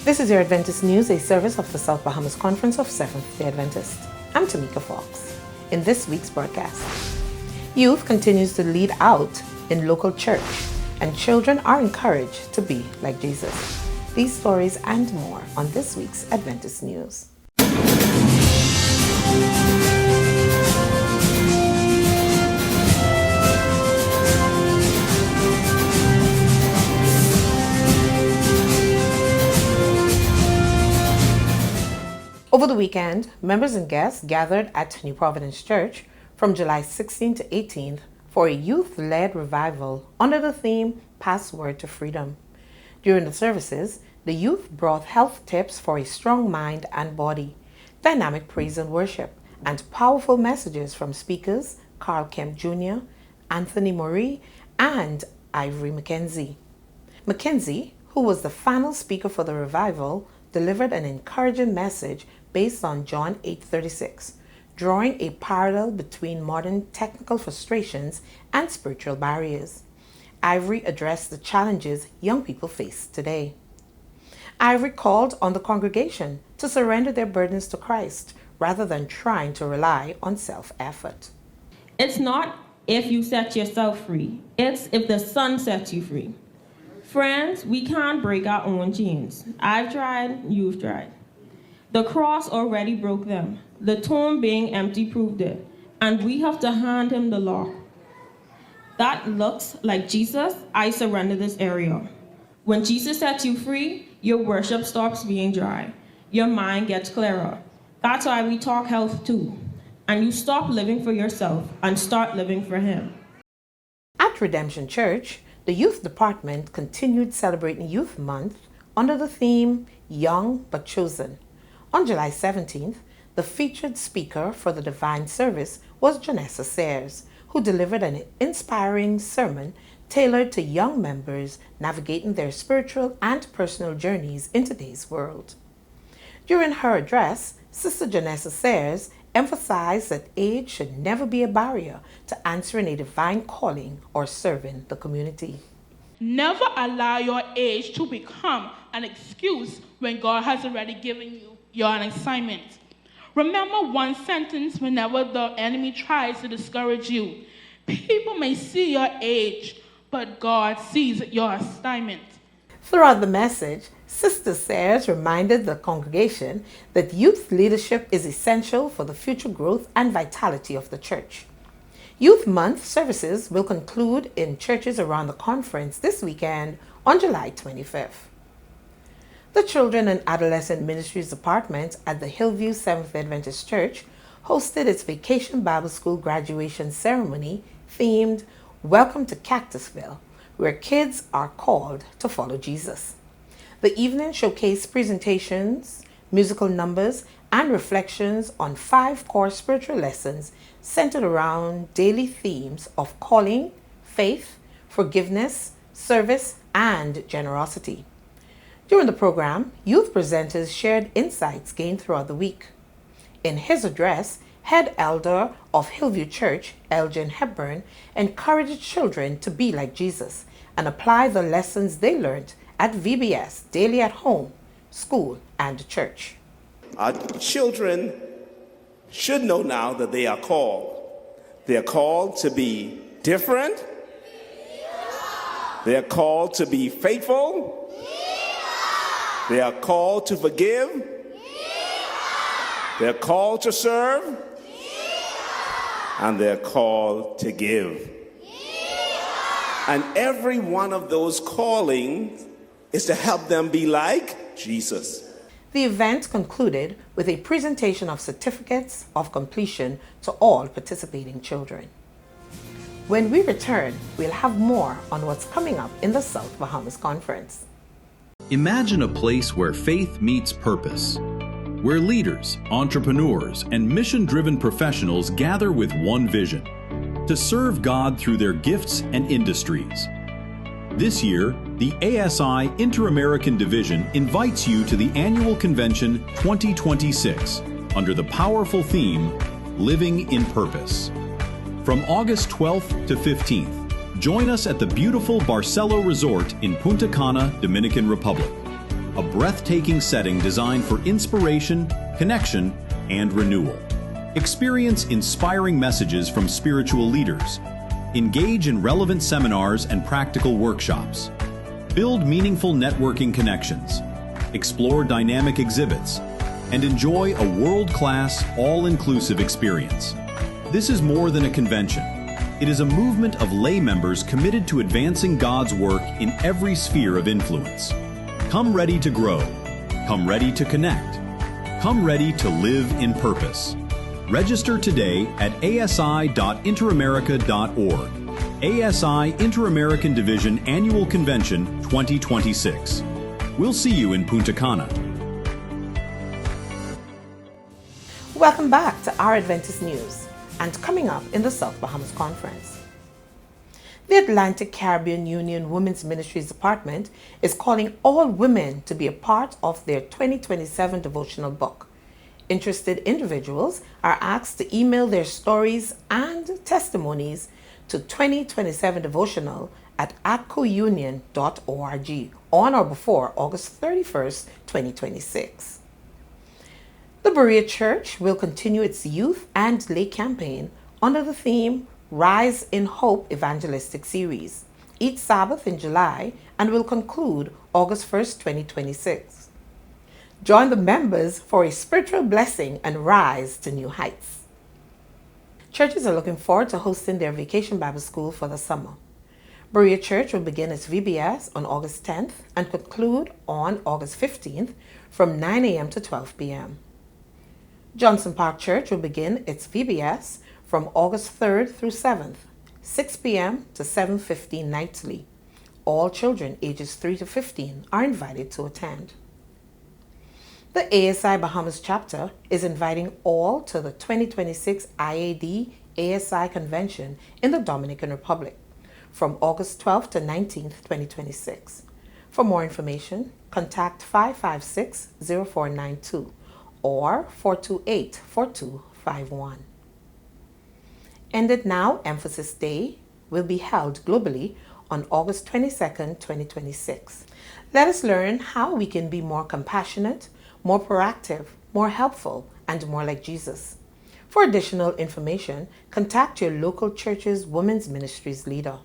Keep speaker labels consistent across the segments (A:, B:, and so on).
A: This is your Adventist News, a service of the South Bahamas Conference of Seventh-day Adventists. I'm Tamika Fox. In this week's broadcast, youth continues to lead out in local church, and children are encouraged to be like Jesus. These stories and more on this week's Adventist News. Over the weekend, members and guests gathered at New Providence Church from July 16th to 18th for a youth-led revival under the theme Password to Freedom. During the services, the youth brought health tips for a strong mind and body, dynamic praise and worship, and powerful messages from speakers Carl Kemp Jr., Anthony Murray, and Ivory McKenzie. McKenzie, who was the final speaker for the revival, delivered an encouraging message based on John 8:36, drawing a parallel between modern technical frustrations and spiritual barriers. Ivory addressed the challenges young people face today. Ivory called on the congregation to surrender their burdens to Christ rather than trying to rely on self-effort.
B: It's not if you set yourself free, it's if the Son sets you free. Friends, we can't break our own chains. I've tried, you've tried. The cross already broke them. The tomb being empty proved it. And we have to hand him the lock. That looks like Jesus, I surrender this area. When Jesus sets you free, your worship stops being dry. Your mind gets clearer. That's why we talk health too. And you stop living for yourself and start living for him.
A: At Redemption Church, the youth department continued celebrating Youth Month under the theme Young but Chosen. On July 17th, the featured speaker for the divine service was Janessa Sayers, who delivered an inspiring sermon tailored to young members navigating their spiritual and personal journeys in today's world. During her address, Sister Janessa Sayers emphasized that age should never be a barrier to answering a divine calling or serving the community.
C: Never allow your age to become an excuse when God has already given you your assignment. Remember one sentence whenever the enemy tries to discourage you. People may see your age, but God sees your assignment.
A: Throughout the message, Sister Sayers reminded the congregation that youth leadership is essential for the future growth and vitality of the church. Youth Month services will conclude in churches around the conference this weekend on July 25th. The Children and Adolescent Ministries Department at the Hillview Seventh-day Adventist Church hosted its Vacation Bible School graduation ceremony themed Welcome to Cactusville, where kids are called to follow Jesus. The evening showcased presentations, musical numbers, and reflections on 5 core spiritual lessons centered around daily themes of calling, faith, forgiveness, service, and generosity. During the program, youth presenters shared insights gained throughout the week. In his address, Head Elder of Hillview Church, Elgin Hepburn, encouraged children to be like Jesus and apply the lessons they learned at VBS daily at home, school, and church.
D: Our children should know now that they are called. They are called to be different. They are called to be faithful. They are called to forgive. They're called to serve. And they're called to give. And every one of those callings is to help them be like Jesus.
A: The event concluded with a presentation of certificates of completion to all participating children. When we return, we'll have more on what's coming up in the South Bahamas Conference.
E: Imagine a place where faith meets purpose, where leaders, entrepreneurs, and mission-driven professionals gather with one vision: to serve God through their gifts and industries. This year, the ASI Inter-American Division invites you to the annual convention 2026 under the powerful theme, Living in Purpose. From August 12th to 15th, join us at the beautiful Barcelo Resort in Punta Cana, Dominican Republic. a breathtaking setting designed for inspiration, connection, and renewal. Experience inspiring messages from spiritual leaders. Engage in relevant seminars and practical workshops. Build meaningful networking connections. Explore dynamic exhibits. And enjoy a world-class, all-inclusive experience. This is more than a convention. It is a movement of lay members committed to advancing God's work in every sphere of influence. Come ready to grow. Come ready to connect. Come ready to live in purpose. Register today at asi.interamerica.org. ASI Inter-American Division Annual Convention 2026. We'll see you in Punta Cana.
A: Welcome back to our Adventist News, and coming up in the South Bahamas Conference. The Atlantic Caribbean Union Women's Ministries Department is calling all women to be a part of their 2027 devotional book. Interested individuals are asked to email their stories and testimonies to 2027devotional at atcounion.org on or before August 31st, 2026. The Berea Church will continue its youth and lay campaign under the theme Rise in Hope Evangelistic Series each Sabbath in July and will conclude August 1st, 2026. Join the members for a spiritual blessing and rise to new heights. Churches are looking forward to hosting their Vacation Bible School for the summer. Berea Church will begin its VBS on August 10th and conclude on August 15th from 9 a.m. to 12 p.m. Johnson Park Church will begin its VBS from August 3rd through 7th, 6 p.m. to 7:15 nightly. All children ages 3 to 15 are invited to attend. The ASI Bahamas chapter is inviting all to the 2026 IAD ASI Convention in the Dominican Republic from August 12th to 19th, 2026. For more information, contact 556-0492 or 428-4251. Ended Now Emphasis Day will be held globally on August 22nd, 2026. Let us learn how we can be more compassionate, more proactive, more helpful, and more like Jesus. For additional information, contact your local church's women's ministries leader.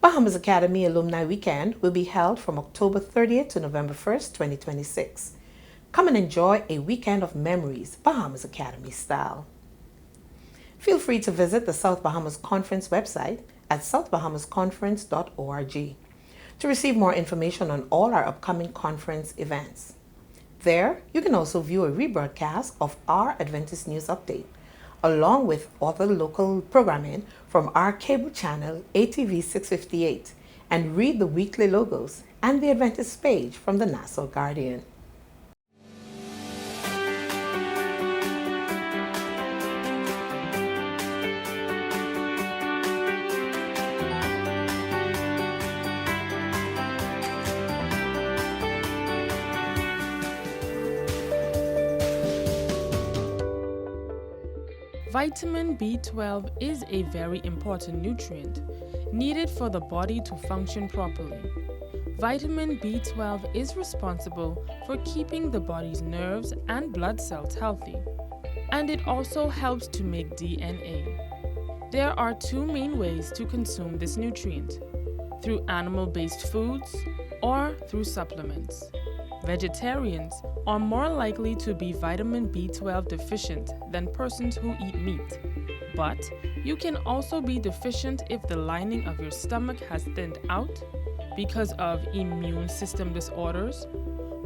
A: Bahamas Academy Alumni Weekend will be held from October 30th to November 1st, 2026. Come and enjoy a weekend of memories, Bahamas Academy style. Feel free to visit the South Bahamas Conference website at southbahamasconference.org to receive more information on all our upcoming conference events. There, you can also view a rebroadcast of our Adventist News Update, along with other local programming from our cable channel ATV 658, and read the weekly logos and the Adventist page from the Nassau Guardian.
F: Vitamin B12 is a very important nutrient needed for the body to function properly. Vitamin B12 is responsible for keeping the body's nerves and blood cells healthy, and it also helps to make DNA. There are two main ways to consume this nutrient: through animal-based foods or through supplements. Vegetarians are more likely to be vitamin B12 deficient than persons who eat meat, but you can also be deficient if the lining of your stomach has thinned out because of immune system disorders,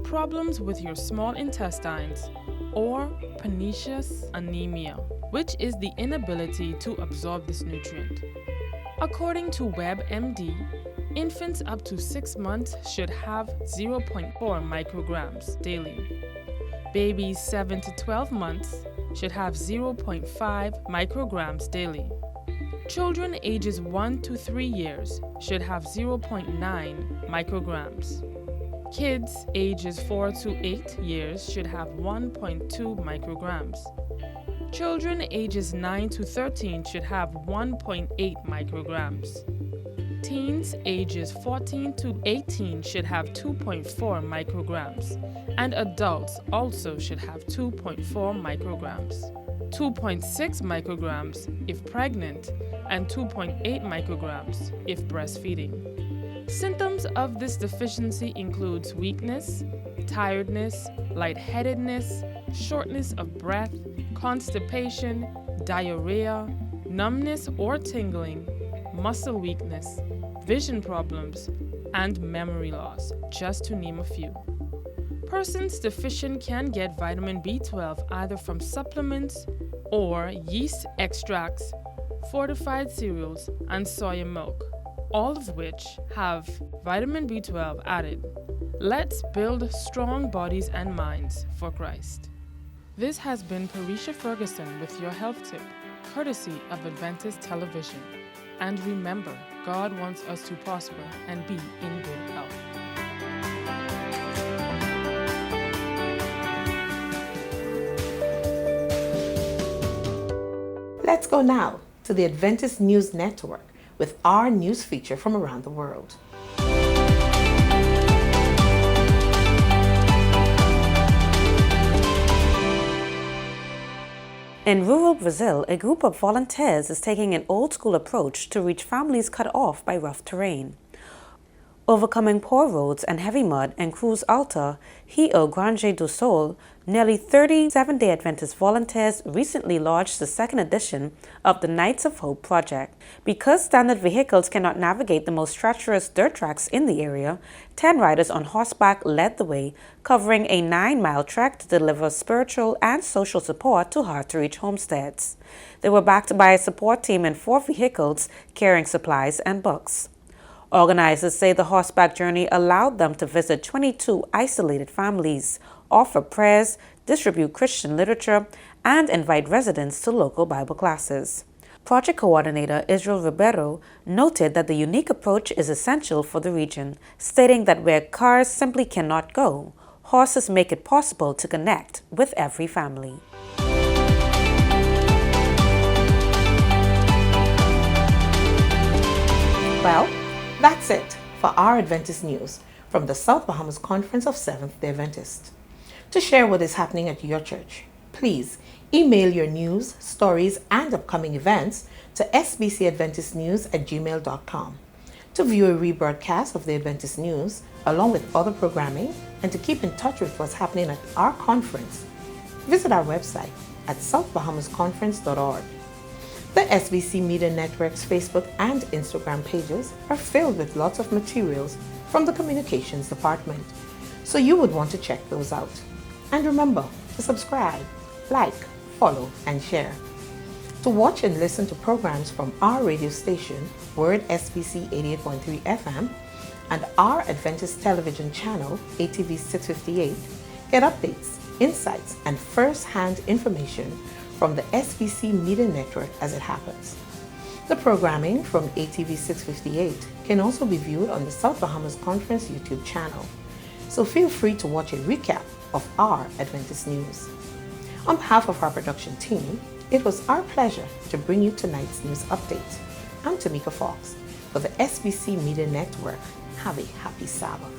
F: problems with your small intestines, or pernicious anemia, which is the inability to absorb this nutrient. According to WebMD, infants up to 6 months should have 0.4 micrograms daily. Babies 7 to 12 months should have 0.5 micrograms daily. Children ages 1 to 3 years should have 0.9 micrograms. Kids ages 4 to 8 years should have 1.2 micrograms. Children ages 9 to 13 should have 1.8 micrograms. Teens ages 14 to 18 should have 2.4 micrograms, and adults also should have 2.4 micrograms. 2.6 micrograms if pregnant, and 2.8 micrograms if breastfeeding. Symptoms of this deficiency includes weakness, tiredness, lightheadedness, shortness of breath, constipation, diarrhea, numbness or tingling, muscle weakness, vision problems, and memory loss, just to name a few. Persons deficient can get vitamin B12 either from supplements or yeast extracts, fortified cereals, and soya milk, all of which have vitamin B12 added. Let's build strong bodies and minds for Christ. This has been Parisha Ferguson with your health tip, courtesy of Adventist Television. And remember, God wants us to prosper and be in good health.
A: Let's go now to the Adventist News Network with our news feature from around the world.
G: In rural Brazil, a group of volunteers is taking an old-school approach to reach families cut off by rough terrain. Overcoming poor roads and heavy mud in Cruz Alta, Rio Grande do Sul, nearly 30 Seventh-day Adventist volunteers recently launched the second edition of the Knights of Hope project. Because standard vehicles cannot navigate the most treacherous dirt tracks in the area, 10 riders on horseback led the way, covering a 9-mile trek to deliver spiritual and social support to hard-to-reach homesteads. They were backed by a support team in 4 vehicles carrying supplies and books. Organizers say the horseback journey allowed them to visit 22 isolated families, offer prayers, distribute Christian literature, and invite residents to local Bible classes. Project coordinator Israel Ribeiro noted that the unique approach is essential for the region, stating that where cars simply cannot go, horses make it possible to connect with every family.
A: Well, that's it for our Adventist news from the South Bahamas Conference of Seventh-day Adventists. To share what is happening at your church, please email your news, stories, and upcoming events to sbcadventistnews@gmail.com. To view a rebroadcast of the Adventist news, along with other programming, and to keep in touch with what's happening at our conference, visit our website at southbahamasconference.org. The SBC Media Network's Facebook and Instagram pages are filled with lots of materials from the Communications Department, so you would want to check those out. And remember to subscribe, like, follow, and share. To watch and listen to programs from our radio station, Word SBC 88.3 FM, and our Adventist television channel, ATV 658, get updates, insights, and first-hand information from the SBC Media Network as it happens. The programming from ATV 658 can also be viewed on the South Bahamas Conference YouTube channel, so feel free to watch a recap of our Adventist news. On behalf of our production team, it was our pleasure to bring you tonight's news update. I'm Tamika Fox for the SBC Media Network. Have a happy Sabbath.